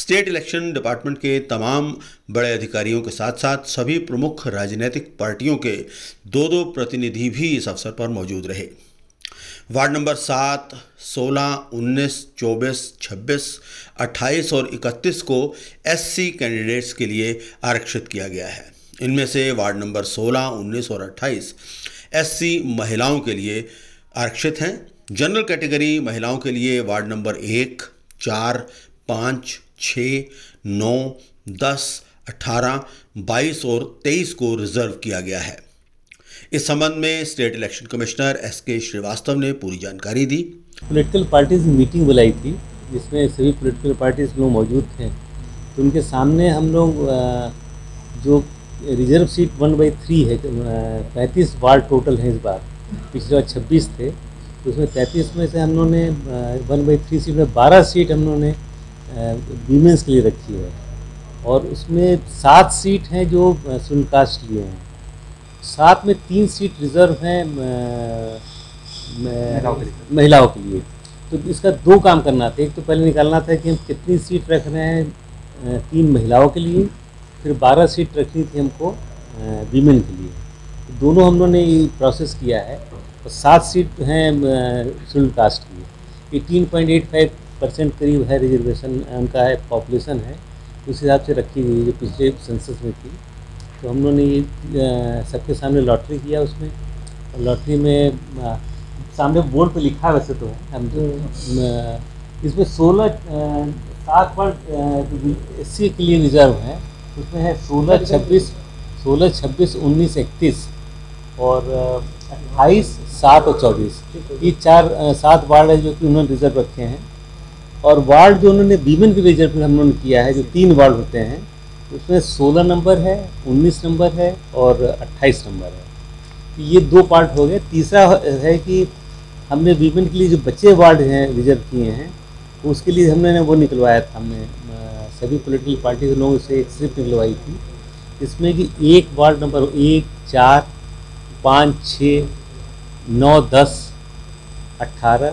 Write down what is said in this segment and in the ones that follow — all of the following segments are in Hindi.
स्टेट इलेक्शन डिपार्टमेंट के तमाम बड़े अधिकारियों के साथ साथ सभी प्रमुख राजनीतिक पार्टियों के दो प्रतिनिधि भी इस अवसर पर मौजूद रहे। वार्ड नंबर 7, 16, 19, 24, 26, 28 और 31 को एससी कैंडिडेट्स के लिए आरक्षित किया गया है। इनमें से वार्ड नंबर 16, 19 और 28 एससी महिलाओं के लिए आरक्षित हैं। जनरल कैटेगरी महिलाओं के लिए वार्ड नंबर 1, 4, 5, 6, 9, 10, 18, 22 और 23 को रिजर्व किया गया है। इस संबंध में state election commissioner S K Srivastava ने पूरी जानकारी दी। पॉलिटिकल पार्टीज की मीटिंग बुलाई थी जिसमें सभी पॉलिटिकल पार्टीज लोग मौजूद थे, तो उनके सामने हम लोग जो रिजर्व सीट 1/3 है, 35 वार्ड टोटल है इस बार, पिछले बार 26 थे, तो उसमें 33 में से हम लोगों ने 1/3 सीट में 12 सीट हम लोगों ने वीमेंस के लिए रखी है और उसमें 7 सीट हैं जो शेड्यूल कास्ट लिए हैं, साथ में 3 सीट रिजर्व हैं महिलाओं के लिए। तो इसका 2 काम करना था। एक तो पहले निकालना था कि हम कितनी सीट रख रहे हैं 3 महिलाओं के लिए, फिर 12 सीट रखनी थी हमको वीमेन के लिए। तो दोनों हम लोगों ने ये प्रोसेस किया है और 7 सीट हैं शेड्यूल कास्ट की। 18.85% करीब है रिजर्वेशन उनका है, पॉपुलेशन है, उस हिसाब से रखी हुई है जो पिछले सेंसस में थी। तो हम लोगों ने ये सबके सामने लॉटरी किया उसमें, और लॉटरी में सामने बोर्ड पे लिखा वैसे तो है हम जो इसमें 7 वार्ड एससी के लिए रिजर्व है, उसमें है 16, 26, 19, 31 और 28, 7 और 24। ये 7 वार्ड है जो कि उन्होंने रिजर्व रखे हैं। और वार्ड जो उन्होंने वीमेन के रिजर्व हम लोगों ने किया है, जो 3 वार्ड होते हैं, उसमें 16 नंबर है, 19 नंबर है और 28 नंबर है। तो ये 2 पार्ट हो गए। तीसरा है कि हमने वीमेन के लिए जो बचे वार्ड हैं रिजर्व किए हैं, तो उसके लिए हमने वो निकलवाया था, हमने सभी पॉलिटिकल पार्टी के लोगों से एक स्लिप निकलवाई थी, इसमें कि एक वार्ड नंबर 1, 4, 5, 6, 9, 10, 18,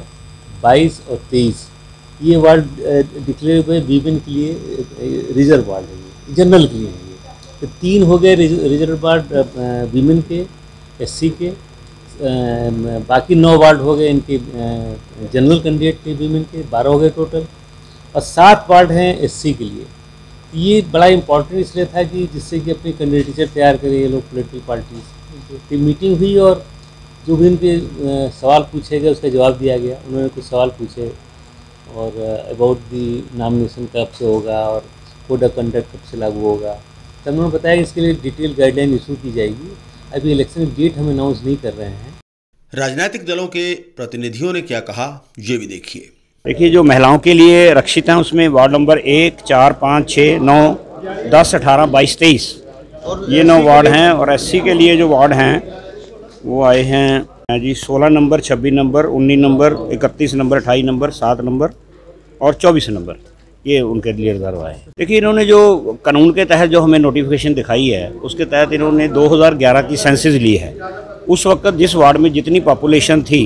22 और 23 ये वार्ड डिक्लेयर हुए वीमेन के लिए रिजर्व वार्ड है, ये जनरल के लिए है ये। तो 3 हो गए रिजर्व वार्ड वीमेन के, एससी के, बाकी 9 वार्ड हो गए इनके जनरल कैंडिडेट के वीमेन के, 12 हो गए टोटल, और 7 वार्ड हैं एससी के लिए। ये बड़ा इम्पोर्टेंट इसलिए था कि जिससे कि अपनी कैंडिडेचर तैयार करें ये लोग पॉलिटिकल पार्टीज। तो मीटिंग हुई और जो भी इनके सवाल पूछे गए उसका जवाब दिया गया। उन्होंने कुछ सवाल पूछे और अबाउट दी नॉमिनेशन कब से होगा और कोड ऑफ कंडक्ट कब से लागू होगा, तो उन्होंने बताया कि इसके लिए डिटेल गाइडलाइन इशू की जाएगी। अभी इलेक्शन डेट हम अनाउंस नहीं कर रहे हैं। राजनीतिक दलों के प्रतिनिधियों ने क्या कहा ये भी देखिए। देखिए, जो महिलाओं के लिए रक्षित हैं उसमें वार्ड नंबर 1, 4, 5, 6, 9, 10, 18, 22, 23 ये 9 वार्ड हैं। और एससी के लिए जो वार्ड हैं वो आए हैं जी 16 number, 26 number, 19 number, 31 number, 28 number, 7 number और 24 नंबर, ये उनके लिए रिजर्व आए। देखिए, इन्होंने जो कानून के तहत जो हमें नोटिफिकेशन दिखाई है उसके तहत इन्होंने 2011 की सेंसस ली है। उस वक्त जिस वार्ड में जितनी पॉपुलेशन थी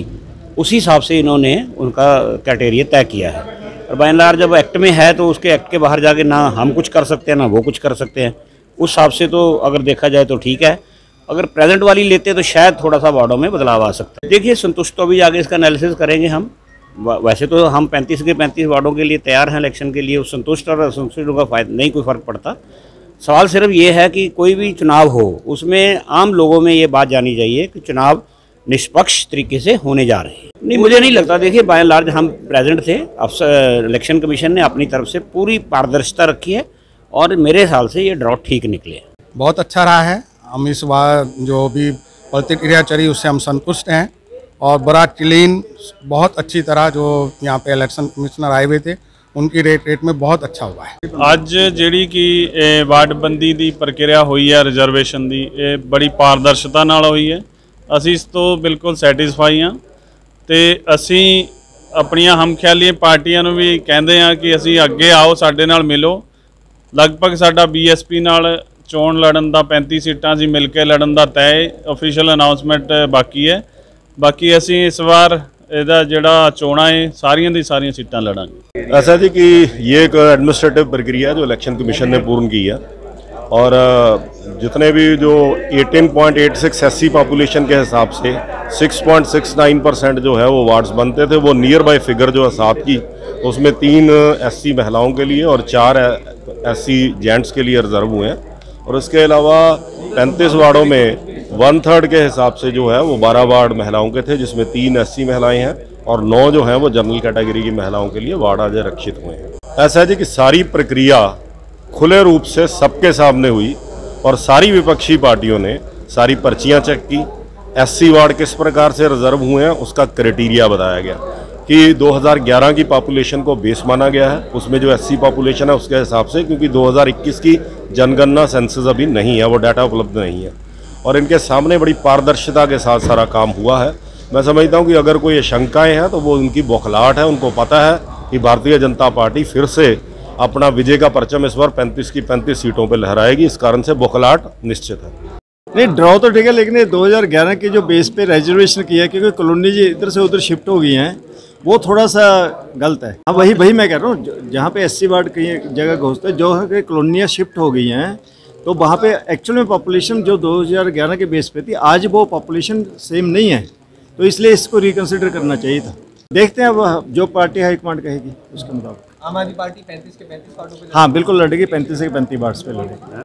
उसी हिसाब से इन्होंने उनका क्राइटेरिया तय किया है। और बाय एंड लार्ज जब एक्ट में है तो उसके एक्ट के बाहर जाके ना हम कुछ कर सकते हैं ना वो कुछ कर सकते हैं। उस हिसाब से तो अगर देखा जाए तो ठीक है। अगर प्रेजेंट वाली लेते तो शायद थोड़ा सा वार्डों में बदलाव आ सकता है। देखिए, संतुष्ट तो अभी आगे इसका एनालिसिस करेंगे हम। वैसे तो हम 35 के 35 वार्डों के लिए तैयार हैं इलेक्शन के लिए। उस संतुष्ट और असंतुष्ट का फायदा नहीं कोई फ़र्क पड़ता। सवाल सिर्फ ये है कि कोई भी चुनाव हो उसमें आम लोगों में ये बात जानी चाहिए कि चुनाव निष्पक्ष तरीके से होने जा रहे हैं। नहीं, मुझे नहीं लगता। देखिए, बाय एंड लार्ज हम प्रेजेंट थे। अफसर इलेक्शन कमीशन ने अपनी तरफ से पूरी पारदर्शिता रखी है और मेरे ख्याल से ये ड्रॉ ठीक निकले। बहुत अच्छा रहा है। हम इस बार जो भी प्रतिक्रिया चली उससे हम संतुष्ट हैं और बड़ा क्लीन, बहुत अच्छी तरह जो यहाँ पे इलेक्शन कमिश्नर आए हुए थे उनकी रेट में बहुत अच्छा हुआ है। ਅੱਜ ਜਿਹੜੀ ਕਿ ਵਾਰਡਬੰਦੀ ਦੀ ਪ੍ਰਕਿਰਿਆ ਹੋਈ ਹੈ ਰਿਜ਼ਰਵੇਸ਼ਨ ਦੀ, ਇਹ ਬੜੀ ਪਾਰਦਰਸ਼ਤਾ ਨਾਲ ਹੋਈ ਹੈ। ਅਸੀਂ ਇਸ ਤੋਂ ਬਿਲਕੁਲ ਸੈਟੀਸਫਾਈ ਹਾਂ ਤੇ ਅਸੀਂ ਆਪਣੀਆਂ ਹਮਖਿਆਲੀ ਪਾਰਟੀਆਂ ਨੂੰ ਵੀ ਕਹਿੰਦੇ ਹਾਂ ਕਿ ਅਸੀਂ ਅੱਗੇ ਆਓ, ਸਾਡੇ ਨਾਲ ਮਿਲੋ। ਲਗਭਗ ਸਾਡਾ ਬੀਐਸਪੀ ਨਾਲ ਚੋਣ ਲੜਨ ਦਾ 35 ਸੀਟਾਂ ਅਸੀਂ ਮਿਲ ਕੇ ਲੜਨ ਦਾ ਤੈਅ, ਆਫੀਸ਼ੀਅਲ ਅਨਾਉਂਸਮੈਂਟ ਬਾਕੀ ਹੈ। ਬਾਕੀ ਅਸੀਂ ਇਸ ਵਾਰ ਇਹਦਾ ਜਿਹੜਾ ਚੋਣਾਂ ਹੈ ਸਾਰੀਆਂ ਦੀ ਸਾਰੀਆਂ ਸੀਟਾਂ ਲੜਾਂਗੇ। ऐसा जी कि ये एक एडमिनिस्ट्रेटिव प्रक्रिया है जो इलेक्शन कमीशन ने पूर्ण की है और जितने भी जो 18.86 एससी पॉपुलेशन के हिसाब से 6.69% जो है वो वार्ड्स बनते थे, वो नियर बाय फिगर जो है 7 की, उसमें 3 एससी महिलाओं के लिए और 4 एससी जेंट्स के लिए रिजर्व हुए हैं। और इसके अलावा 35 वार्डों में 1/3 के हिसाब से जो है वो 12 वार्ड महिलाओं के थे, जिसमें 3 एससी महिलाएं हैं और 9 जो हैं वो जनरल कैटेगरी की महिलाओं के लिए वार्ड आज आरक्षित हुए हैं। ऐसा है जी कि सारी प्रक्रिया खुले रूप से सबके सामने हुई और सारी विपक्षी पार्टियों ने सारी पर्चियां चेक की। एससी वार्ड किस प्रकार से रिजर्व हुए हैं उसका क्राइटेरिया बताया गया कि 2011 की पॉपुलेशन को बेस माना गया है, उसमें जो एससी पॉपुलेशन है उसके हिसाब से, क्योंकि 2021 की जनगणना सेंसस अभी नहीं है, वो डाटा उपलब्ध नहीं है और इनके सामने बड़ी पारदर्शिता के साथ सारा काम हुआ है। मैं समझता हूं कि अगर कोई शंकाएं हैं तो वो उनकी बौखलाहट है, उनको पता है कि भारतीय जनता पार्टी फिर से अपना विजय का परचम इस बार 35 की 35 सीटों पर लहराएगी, इस कारण से बौखलाहट निश्चित है। नहीं, ड्रॉ तो ठीक है, लेकिन ये 2011 के जो बेस पे रिजर्वेशन किया है, क्योंकि कॉलोनी जी इधर से उधर शिफ्ट हो गई हैं, वो थोड़ा सा गलत है। हाँ, वही मैं कह रहा हूँ, जहाँ पे एससी वार्ड कई जगह घोषित है, जो कॉलोनियाँ शिफ्ट हो गई हैं, तो वहाँ पे एक्चुअल में पॉपुलेशन जो 2011 के बेस पे थी, आज वो पॉपुलेशन सेम नहीं है, तो इसलिए इसको रिकन्सिडर करना चाहिए था। देखते हैं अब जो पार्टी हाईकमांड कहेगी उसके मुताबिक। आम आदमी पार्टी 35 के 35 वार्डों पे, हाँ बिल्कुल लड़ेगी, 35 से 35 वार्ड्स पे लड़ेगी।